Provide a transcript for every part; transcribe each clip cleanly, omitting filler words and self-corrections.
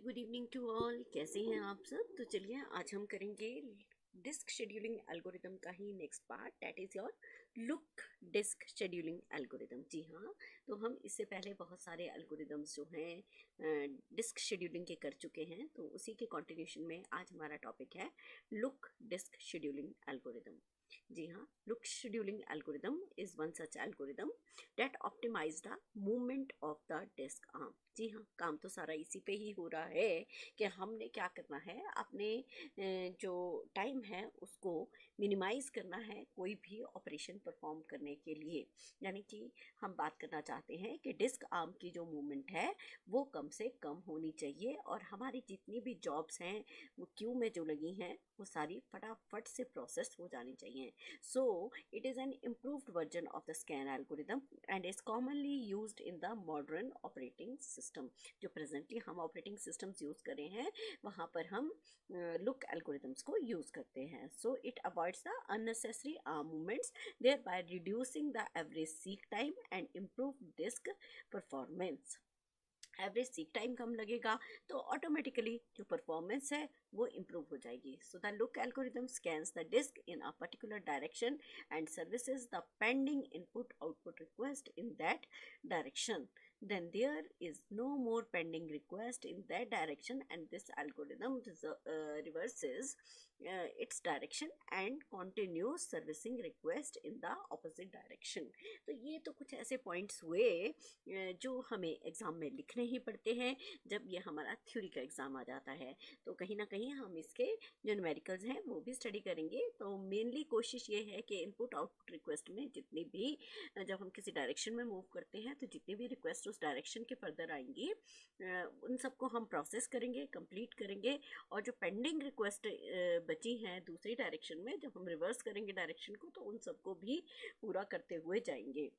Good evening to all. कैसे हैं आप सब? तो चलिए आज हम करेंगे डिस्क शेड्यूलिंग एल्गोरिदम का ही next part, that is your look disk scheduling algorithm. जी हाँ, तो हम इससे पहले बहुत सारे एल्गोरिदम्स जो हैं डिस्क शेड्यूलिंग के कर चुके हैं, तो उसी के कंटिन्यूशन में आज हमारा टॉपिक है लुक डिस्क शेड्यूलिंग एल्गोरिदम। जी हाँ, look scheduling algorithm is one such algorithm that optimize the movement of the disk arm. जी हाँ, काम तो सारा इसी पे ही हो रहा है कि हमने क्या करना है, अपने जो टाइम है उसको मिनिमाइज करना है कोई भी ऑपरेशन परफॉर्म करने के लिए। यानी कि हम बात करना चाहते हैं कि डिस्क आर्म की जो मूवमेंट है वो कम से कम होनी चाहिए और हमारी जितनी भी जॉब्स हैं वो क्यू में जो लगी हैं वो सारी फटाफट से प्रोसेस हो जानी चाहिए। So it is an improved version of the scan algorithm and is commonly used in the modern operating system. जो प्रेजेंटली हम ऑपरेटिंग सिस्टम्स यूज़ कर रहे हैं वहाँ पर हम लुक एल्गोरिदम्स को यूज़ करते हैं। So it avoids the unnecessary arm movements there by reducing the average seek time and improve disk performance. Average seek time कम लगेगा तो ऑटोमेटिकली जो परफॉर्मेंस है वो इम्प्रूव हो जाएगी। So the look algorithm scans the disk in a particular direction and services the pending input output request in that direction. Then there is no more pending request in that direction and this algorithm reverses its direction and continues servicing request in the opposite direction. तो ये तो कुछ ऐसे points हुए जो हमें exam में लिखने ही पड़ते हैं जब ये हमारा थ्योरी का एग्ज़ाम आ जाता है। तो कहीं ना कहीं हम इसके जो न्यूमेरिकल्स हैं वो भी स्टडी करेंगे। तो मेनली कोशिश ये है कि इनपुट आउटपुट रिक्वेस्ट में जितनी भी जब हम किसी डायरेक्शन में मूव करते हैं तो जितनी भी रिक्वेस्ट उस डायरेक्शन के फर्दर आएंगी उन सबको हम प्रोसेस करेंगे, कंप्लीट करेंगे। और जो पेंडिंग रिक्वेस्ट बची हैं दूसरी डायरेक्शन में जब हम रिवर्स करेंगे डायरेक्शन को तो उन सबको भी पूरा करते हुए जाएंगे।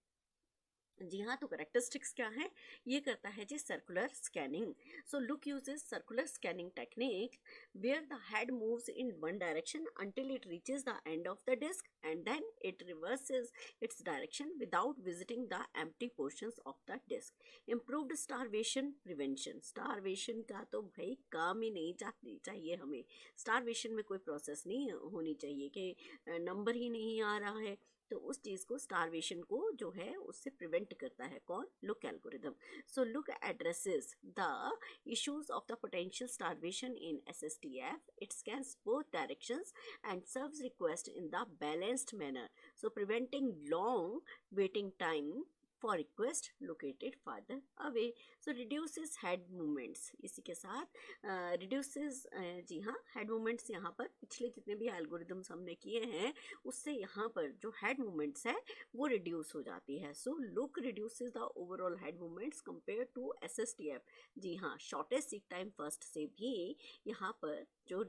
जी हाँ, तो करेक्टरिस्टिक्स क्या है? ये करता है जी circular scanning. So look uses circular scanning technique where the head moves in one direction until it reaches the end of the disk and then it reverses its direction without visiting the empty portions of the disk. Improved starvation prevention. Starvation का तो भाई काम ही नहीं चाहिए हमें। Starvation में कोई process नहीं होनी चाहिए कि नंबर ही नहीं आ रहा है, तो उस चीज़ को स्टारवेशन को जो है उससे प्रिवेंट करता है कौन? Look algorithm. So look addresses the issues of the potential starvation in SSTF. It scans both directions and serves request in the balanced manner, so preventing long waiting time for request located farther away. So reduces head movements। इसी के साथ reduces जी हाँ, head movements यहाँ पर पिछले जितने भी algorithms हमने किए हैं उससे यहाँ पर जो हेड मूवमेंट्स है वो रिड्यूस हो जाती है। So look reduces the overall head movements compare to SSTF। जी हाँ, शॉर्टेस्ट सीक टाइम फर्स्ट से भी यहाँ पर जो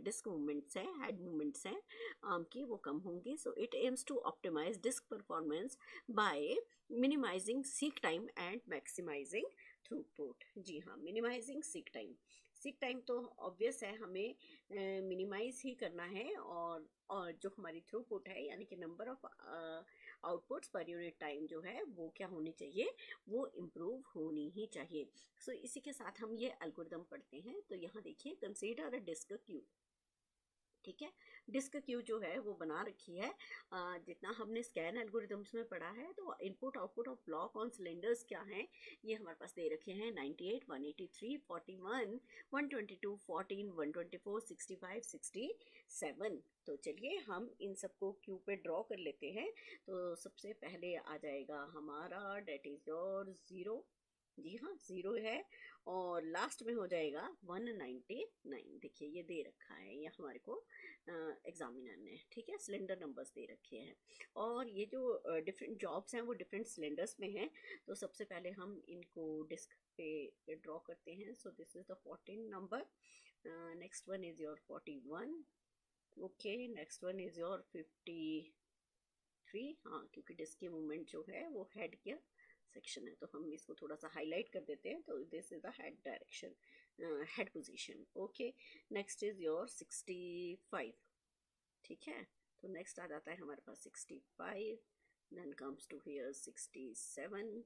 डिस्क मूवमेंट्स हैं, हेड मूवमेंट्स हैं आर्म की, वो कम होंगी। So it aims to optimize disk performance by minimizing seek time and maximizing throughput. जी हाँ, minimizing seek time. Seek time तो ऑब्वियस है हमें मिनिमाइज ही करना है और जो हमारी थ्रूपुट है यानी कि number of outputs per unit time जो है वो क्या होनी चाहिए? वो इम्प्रूव होनी ही चाहिए। सो इसी के साथ हम ये एल्गोरिदम पढ़ते हैं। तो यहाँ देखिए, कंसीडर अ डिस्क क्यू। ठीक है, डिस्क क्यू जो है वो बना रखी है। जितना हमने स्कैन एल्गोरिदम्स में पढ़ा है तो input output of block on cylinders क्या हैं ये हमारे पास दे रखे हैं। 98, 183, 41, 122, 14, 124, 65, 67। तो चलिए हम इन सबको क्यू पे ड्रॉ कर लेते हैं। तो सबसे पहले आ जाएगा हमारा डेट इज योर ज़ीरो। जी हाँ, ज़ीरो है। और लास्ट में हो जाएगा 199। देखिए ये दे रखा है ये हमारे को एग्जामिनर ने। ठीक है, सिलेंडर नंबर्स दे रखे हैं और ये जो डिफरेंट जॉब्स हैं वो डिफरेंट सिलेंडर्स में हैं। तो सबसे पहले हम इनको डिस्क पे ड्रॉ करते हैं। सो this is the 14 number, next one is your 41। Okay, next one is your 53। हाँ, क्योंकि डिस्क की मूवमेंट जो है वो हेड के सेक्शन है तो हम इसको थोड़ा सा हाईलाइट कर देते हैं। तो this is the head direction, head position. Okay, next is your 65। ठीक है, तो नेक्स्ट आ जाता है हमारे पास 65, then comes to here 67।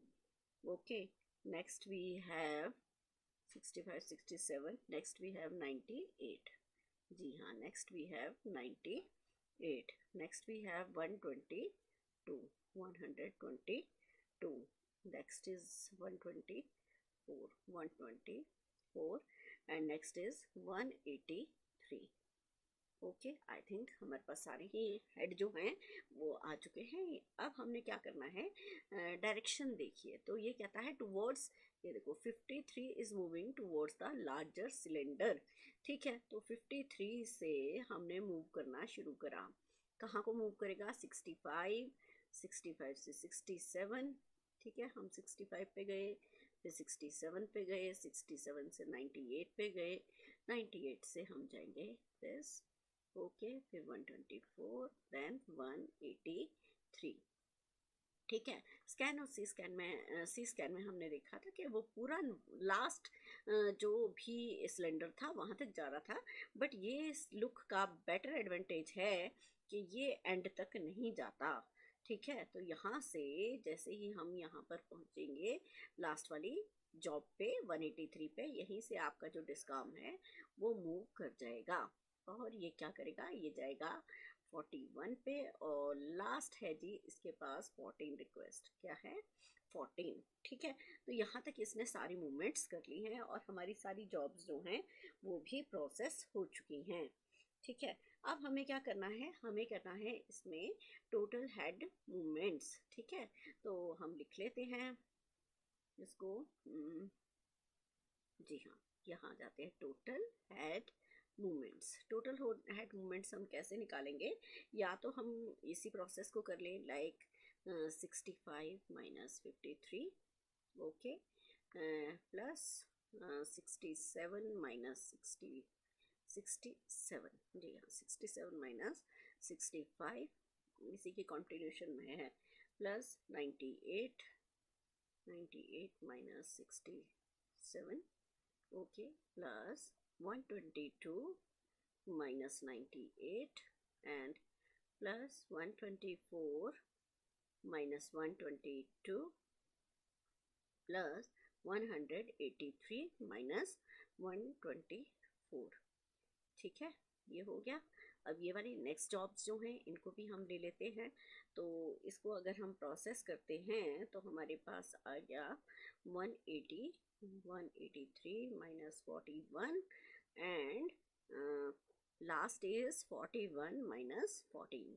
Okay, next we have 65, 67. Next we have 98. जी हाँ, next we have 98. Next we have 122. 122. Next is 124. 124. And next is 183. Okay, I think हमारे पास सारे ही हेड जो हैं वो आ चुके हैं। अब हमने क्या करना है, डायरेक्शन देखिए। तो ये कहता है टुवर्ड्स, ये देखो 53 is moving towards the larger cylinder. ठीक है, तो 53 से हमने मूव करना शुरू करा। कहाँ को मूव करेगा, 65, 65 से 67। ठीक है, हम 65 पे गए, फिर 67 पे गए, 67 से 98 पे गए, 98 से हम जाएंगे दिस। ओके, फिर 124, देन 183। ठीक है, स्कैन और सी स्कैन में हमने देखा था कि वो पूरा लास्ट जो भी सिलेंडर था वहाँ तक जा रहा था। बट ये लुक का बेटर एडवांटेज है कि ये एंड तक नहीं जाता। ठीक है, तो यहाँ से जैसे ही हम यहाँ पर पहुँचेंगे लास्ट वाली जॉब पे 183 पे, यहीं से आपका जो डिस्काम है वो मूव कर जाएगा। और ये क्या करेगा, ये जाएगा 41 पे। और लास्ट है जी इसके पास 14 रिक्वेस्ट, क्या है 14। ठीक है, तो यहाँ तक इसने सारी मूवमेंट्स कर ली हैं और हमारी सारी जॉब्स जो हैं वो भी प्रोसेस हो चुकी हैं। ठीक है, अब हमें क्या करना है, हमें करना है इसमें टोटल हेड मूवमेंट्स। ठीक है, तो हम लिख लेते हैं इसको। जी हाँ, यहाँ जाते हैं total head movements. Total head movements हम कैसे निकालेंगे, या तो हम इसी प्रोसेस को कर लें, like 65 minus 53। Okay, plus 67 minus 67। जी हाँ, 67 माइनस 65, इसी की कंटिन्यूशन में है, plus 98, 98 minus 67। Okay, plus 122 minus 98 and plus 124 minus 122 plus 183 minus 124। ठीक है, ये हो गया। अब ये वाली नेक्स्ट जॉब्स जो हैं इनको भी हम ले लेते हैं। तो इसको अगर हम प्रोसेस करते हैं तो हमारे पास आ गया 180, 183 minus 41 and last is 41 minus 14।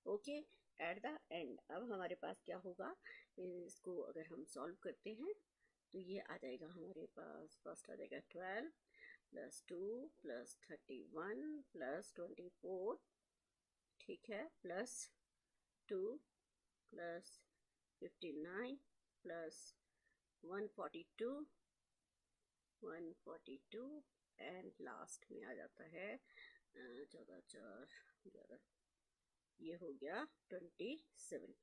Okay, at the end अब हमारे पास क्या होगा, इसको अगर हम सॉल्व करते हैं तो ये आ जाएगा हमारे पास, फर्स्ट आ जाएगा 12 प्लस 2 प्लस 31 प्लस 24। ठीक है, plus 2 plus 59 plus 142, 142 and last में आ जाता है 14 4 11, ये हो गया 27।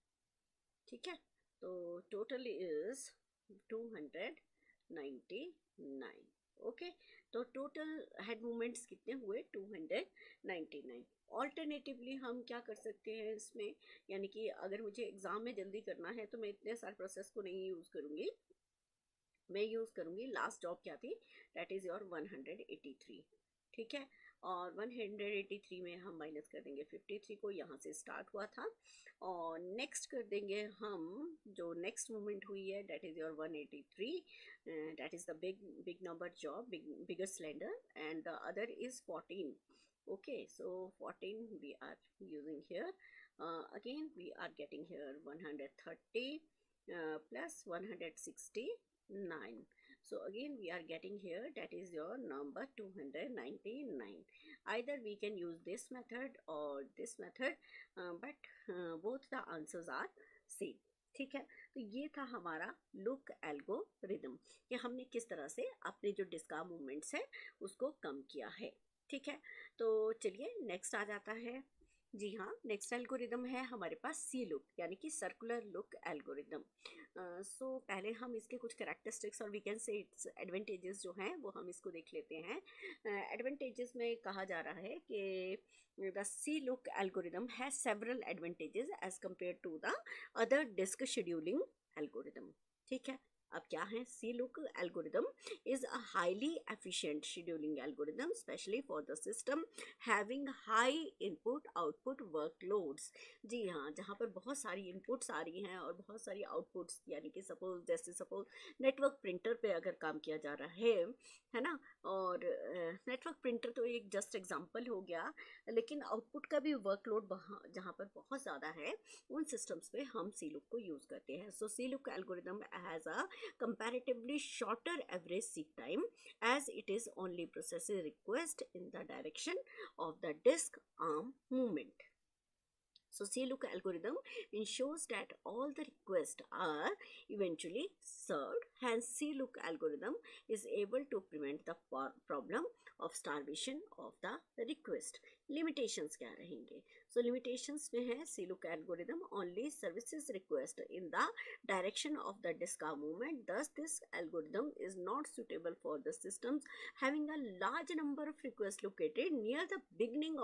ठीक है, तो टोटल इज 299। ओके, तो टोटल हेड मूवमेंट्स कितने हुए, 299। ऑल्टरनेटिवली हम क्या कर सकते हैं इसमें, यानी कि अगर मुझे एग्ज़ाम में जल्दी करना है तो मैं इतने सारे प्रोसेस को नहीं यूज़ करूँगी, मैं यूज़ करूँगी लास्ट जॉब क्या थी, दैट इज़ योर 183। ठीक है, और 183 में हम माइनस कर देंगे 53 को, यहाँ से स्टार्ट हुआ था। और नेक्स्ट कर देंगे हम जो नेक्स्ट मूवमेंट हुई है, that is your 183, that is the big number job, bigger cylinder, and the other is 14। okay, so 14 we are using here. Again we are getting here 130 plus 169. So again we are getting here, that is your number 299. Either we can use this method or this method, but both the answers are same. ठीक है, तो ये था हमारा look algorithm कि हमने किस तरह से अपने जो डिस्का मूवमेंट्स है उसको कम किया है। ठीक है, तो चलिए नेक्स्ट आ जाता है। जी हाँ, नेक्स्ट एल्गोरिदम है हमारे पास सी लुक, यानी कि सर्कुलर लुक एल्गोरिदम। सो पहले हम इसके कुछ कैरेक्टरिस्टिक्स और we can say its advantages जो हैं वो हम इसको देख लेते हैं। एडवांटेजेस में कहा जा रहा है कि the C look algorithm has several advantages as compare to the other disk scheduling algorithm. ठीक है, अब क्या है, C look algorithm is a highly efficient scheduling algorithm especially for the system having high input output workloads। जी हाँ, जहाँ पर बहुत सारी इनपुट्स आ रही हैं और बहुत सारी आउटपुट्स, यानी कि सपोज नेटवर्क प्रिंटर पे अगर काम किया जा रहा है ना, और नेटवर्क प्रिंटर तो एक जस्ट एग्जांपल हो गया, लेकिन आउटपुट का भी वर्कलोड जहाँ पर बहुत ज़्यादा है उन सिस्टम्स पे हम सी लुक को यूज़ करते हैं। So C look algorithm has a comparatively shorter average seek time as it is only processes request in the direction of the disk arm movement. So CLOOK algorithm ensures that all the requests are eventually served. Hence CLOOK algorithm is able to prevent the problem of starvation of the request. Limitations क्या रहेंगे? So limitations में है CLOOK algorithm only services request in the direction of the disk arm movement. Thus this algorithm is not suitable for the systems having a large number of requests located near the beginning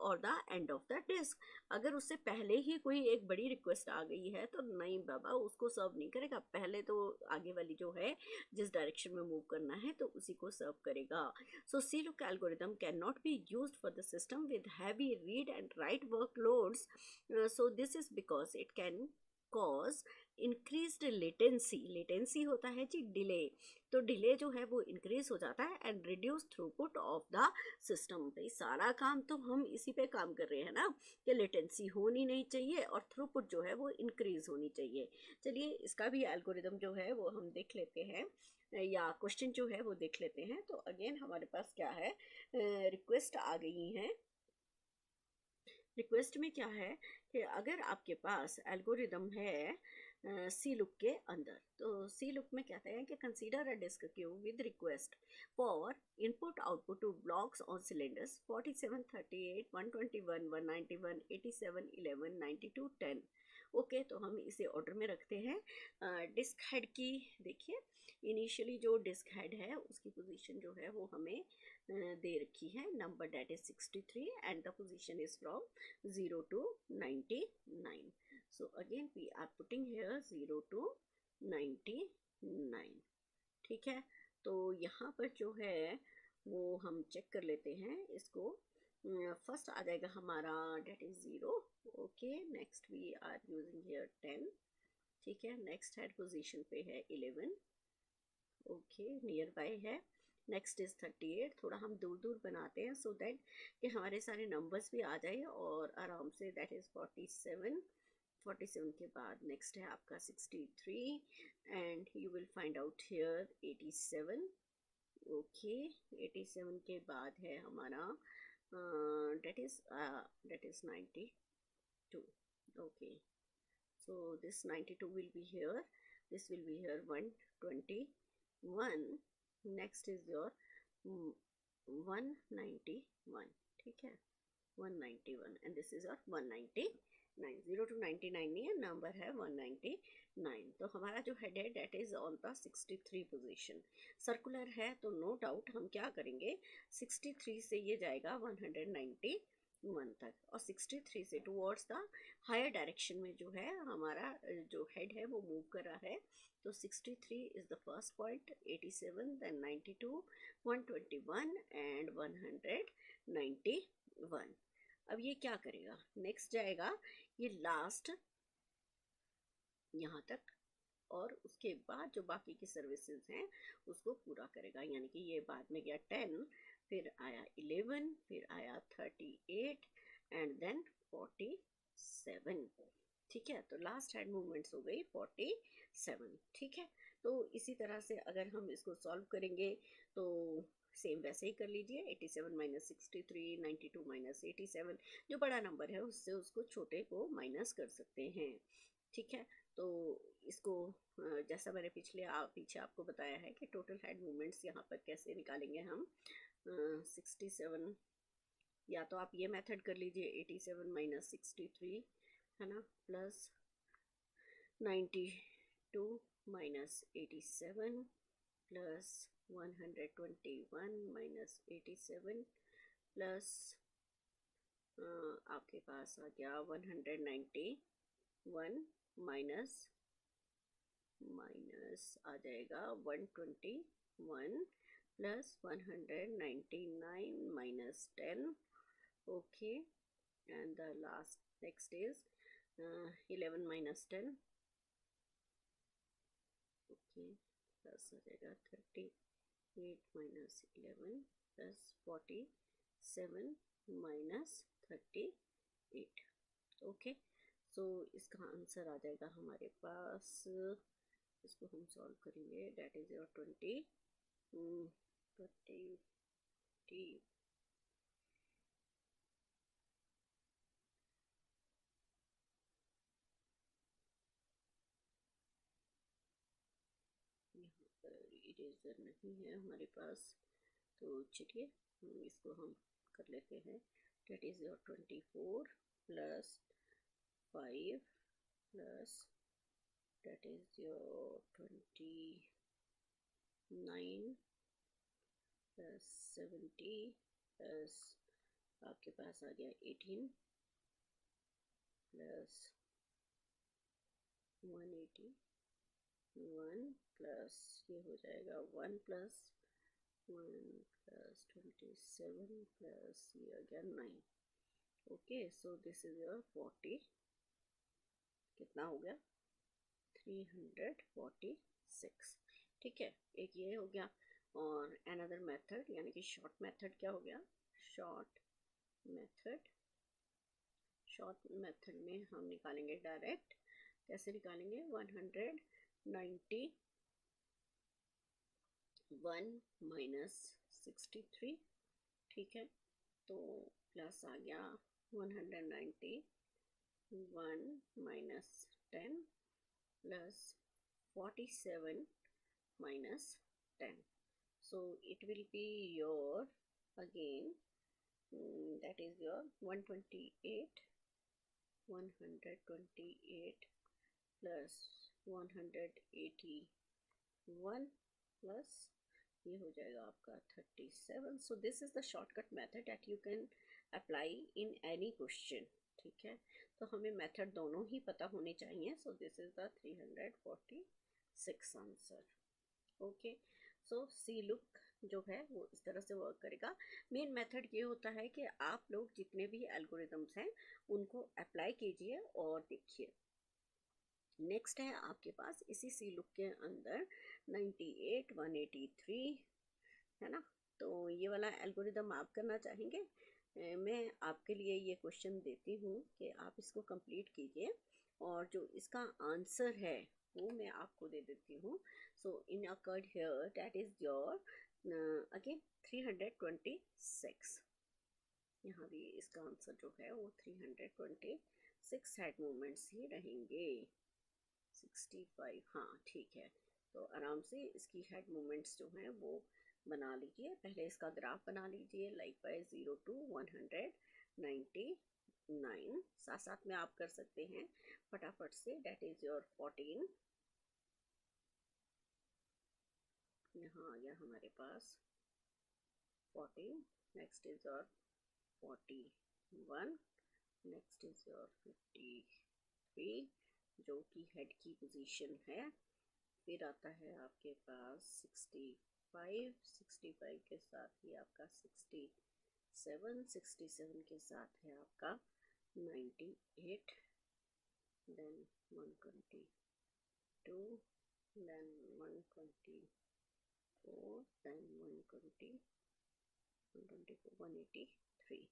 और the end of the disk. अगर उससे पहले ही कोई एक बड़ी request आ गई है तो नहीं बाबा, उसको सर्व नहीं करेगा, पहले तो आगे वाली जो है जिस डायरेक्शन में मूव करना है तो उसी को सर्व करेगा। So C look algorithm can not be used for the system with heavy read and write workloads. So this is because it can cause increased latency होता है जी डिले, तो डिले जो है वो इंक्रीज हो जाता है and reduce throughput of the system. भाई सारा काम तो हम इसी पे काम कर रहे हैं ना कि लेटेंसी होनी नहीं चाहिए और थ्रूपुट जो है वो इंक्रीज होनी चाहिए। चलिए इसका भी एल्गोरिदम जो है वो हम देख लेते हैं, या क्वेश्चन जो है वो देख लेते हैं। तो अगेन हमारे पास क्या है, रिक्वेस्ट आ गई है। रिक्वेस्ट में क्या है कि अगर आपके पास एल्गोरिदम है सी लुक के अंदर, तो सी लुक में कहते हैं कि consider a disk queue with request for input output to blocks on cylinders 47, 38, 121, 191, 87, 11, 92, 10। Okay, तो हम इसे ऑर्डर में रखते हैं। डिस्क हेड की देखिए, इनिशियली जो डिस्क हेड है उसकी पोजीशन जो है वो हमें दे रखी है, number that is 63 and the position is from 0 to 99। so again we are putting here 0 to 99। ठीक है, तो यहाँ पर जो है वो हम चेक कर लेते हैं इसको। फर्स्ट आ जाएगा हमारा that is 0। Okay, next we are using here 10। ठीक है, नेक्स्ट हेड पोजीशन पे है 11। ओके, नियर बाय है। Next is 38। थोड़ा हम दूर दूर बनाते हैं सो दैट कि हमारे सारे नंबर्स भी आ जाए और आराम से। That is 47। 47 के बाद नेक्स्ट है आपका 63 and you will find out here 87। Okay, 87 के बाद है हमारा that is 92। Okay, so this 92 will be here, this will be here 121। next is your 191। ठीक है, 191 and this is your 199। 0 to 99 नहीं है, नंबर है 199। तो हमारा जो हेड है that is on the 63 position. Circular है तो नो डाउट हम क्या करेंगे, 63 से ये जाएगा 191 तक और 63 से टुवर्ड्स द हायर डायरेक्शन में जो है हमारा जो हेड है वो मूव कर रहा है। तो 63 is the first point, 87 then 92, 121 and 191। अब ये क्या करेगा, नेक्स्ट जाएगा ये लास्ट यहाँ तक और उसके बाद जो बाकी की सर्विसेज हैं उसको पूरा करेगा। यानी कि ये बाद में गया 10, फिर आया 11, फिर आया 38 एंड देन 47। ठीक है, तो लास्ट हेड मूवमेंट्स हो गई 47। ठीक है, तो इसी तरह से अगर हम इसको सॉल्व करेंगे तो सेम वैसे ही कर लीजिए। 87 माइनस 63, 92 माइनस 87, जो बड़ा नंबर है उससे उसको छोटे को माइनस कर सकते हैं। ठीक है, तो इसको जैसा मैंने पीछे आपको बताया है कि टोटल हेड मूवमेंट्स यहाँ पर कैसे निकालेंगे हम। 67, या तो आप ये मेथड कर लीजिए 87 माइनस 63 है ना, plus 92 minus 87 plus 121 minus 87 plus आपके पास आ गया 191 माइनस माइनस आ जाएगा 121 plus 199 minus 10. Okay, and the last next is 11 minus 10. Okay, plus आ जाएगा 38 minus 11 plus 47 minus 38. Okay, so इसका आंसर आ जाएगा हमारे पास. इसको हम सॉल्व करेंगे. डेट इज योर 20 यहाँ पर इरेजर नहीं है हमारे पास, तो चलिए इसको हम कर लेते हैं. That is your 24 plus 5 plus that is your 29 plus 70 plus आपके पास आ गया 18 प्लस 181 प्लस ये हो जाएगा 1 प्लस 1 प्लस 27 प्लस ये आ गया 9. Okay, so this is your 40. कितना हो गया? 346. ठीक है, एक ये हो गया. और अनदर मेथड यानी कि शॉर्ट मेथड क्या हो गया? शॉर्ट मेथड में हम निकालेंगे डायरेक्ट. कैसे निकालेंगे? 191 माइनस 63. ठीक है, तो प्लस आ गया 191 minus 10 plus 47 minus 10. So it will be your again that is your 128 plus 181 plus ये हो जाएगा आपका 37. So this is the shortcut method that you can apply in any question. ठीक है, तो हमें मेथड दोनों ही पता होने चाहिए. So this is the 346 answer. Okay, so C look जो है वो इस तरह से वर्क करेगा. मेन मेथड ये होता है कि आप लोग जितने भी एल्गोरिदम्स हैं उनको अप्लाई कीजिए और देखिए. नेक्स्ट है आपके पास इसी सी लुक के अंदर 98 183 है ना. तो ये वाला एल्गोरिदम आप करना चाहेंगे? मैं आपके लिए ये क्वेश्चन देती हूँ कि आप इसको कंप्लीट कीजिए और जो इसका आंसर है वो मैं आपको दे देती हूँ. So in accord here that is your again 326. यहाँ भी इसका आंसर जो है वो 326 हेड मूवमेंट्स ही रहेंगे. 65, हाँ ठीक है. तो आराम से इसकी हेड मूवमेंट्स जो हैं वो बना लीजिए. पहले इसका ग्राफ बना लीजिए लाइक बाय 0 to 199. साथ साथ में आप कर सकते हैं फटाफट से. That is your 14. यहाँ आ गया हमारे पास 14. Next is your 41. Next is your 53 जो कि हेड की पोजीशन है. फिर आता है आपके पास 65 के साथ ही आपका 67 के साथ है आपका 98, then 122, then 124, then 183.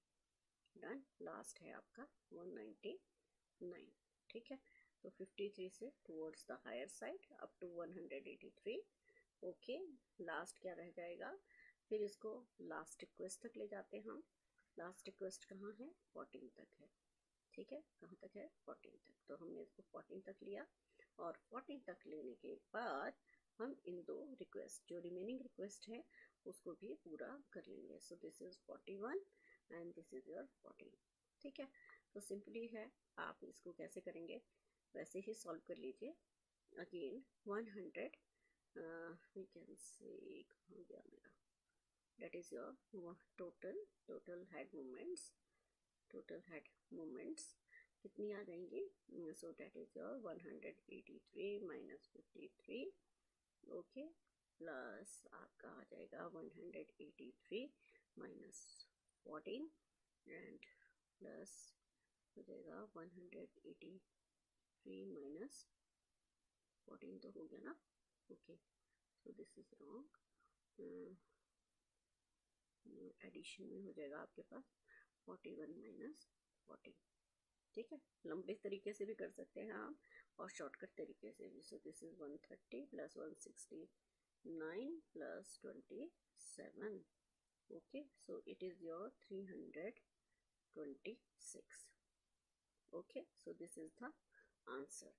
Done. Last है आपका 199. ठीक है, तो 53 से towards the higher side up to 183. Okay, last क्या रह जाएगा? फिर इसको लास्ट रिक्वेस्ट तक ले जाते हैं हम. लास्ट रिक्वेस्ट कहाँ है? 14 तक है. ठीक है, कहाँ तक है? 14 तक. तो हमने इसको 14 तक लिया और 14 तक लेने के बाद हम इन दो रिक्वेस्ट जो रिमेनिंग रिक्वेस्ट है उसको भी पूरा कर लेंगे. सो this is 41 and this is your 14. ठीक है, तो सिंपली है. आप इसको कैसे करेंगे वैसे ही सॉल्व कर लीजिए. अगेन 100 वी कैन से कहाँ गया मेरा? That is your total head movements कितनी आ जाएंगी? So that is your 183 minus 53, okay, plus आपका आ जाएगा 183 माइनस 14 एंड प्लस हो जाएगा 183 माइनस 14 तो हो गया ना, okay, so this is wrong, addition में हो जाएगा आपके पास 41 माइनस 14, ठीक है। लंबे तरीके से भी कर सकते हैं आप और शॉर्टकट तरीके से भी। सो this is 130 plus 169 plus 27, okay, so it is your 326, okay, so this is the answer,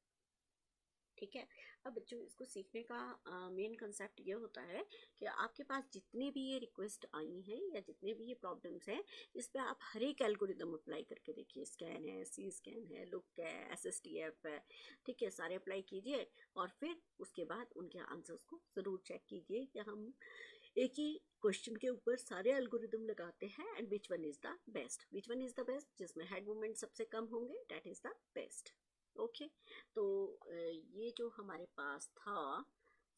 ठीक है। अब बच्चों इसको सीखने का मेन कंसेप्ट ये होता है कि आपके पास जितने भी ये रिक्वेस्ट आई हैं या जितने भी ये प्रॉब्लम्स हैं, इस पे आप हर एक एल्गोरिदम अप्लाई करके देखिए। स्कैन है, सी स्कैन है, लुक है, SSTF है, ठीक है, सारे अप्लाई कीजिए और फिर उसके बाद उनके आंसर्स को ज़रूर चेक कीजिए कि हम एक ही क्वेश्चन के ऊपर सारे एल्गोरिदम लगाते हैं and which one is the best, which one is the best, जिसमें हेड मूवमेंट सबसे कम होंगे, that is the best, okay. तो ये जो हमारे पास था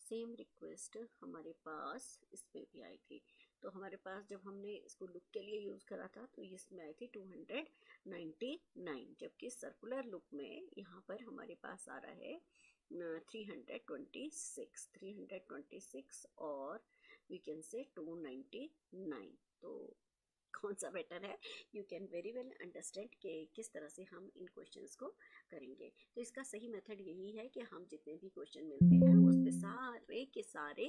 सेम रिक्वेस्ट हमारे पास इसमें भी आई थी। तो हमारे पास जब हमने इसको लुक के लिए यूज़ करा था तो इसमें आई थी 299, जबकि सर्कुलर लुक में यहाँ पर हमारे पास आ रहा है 326 और वी कैन से 299। तो कौन सा बेटर है, you can very well understand कि किस तरह से हम इन क्वेश्चंस को करेंगे। तो इसका सही मेथड यही है कि हम जितने भी क्वेश्चन मिलते हैं उस पे सारे के सारे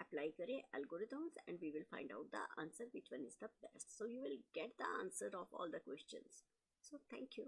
अप्लाई करें algorithms and we will find out the answer which one is the best, so you will get the answer of all the questions. So thank you.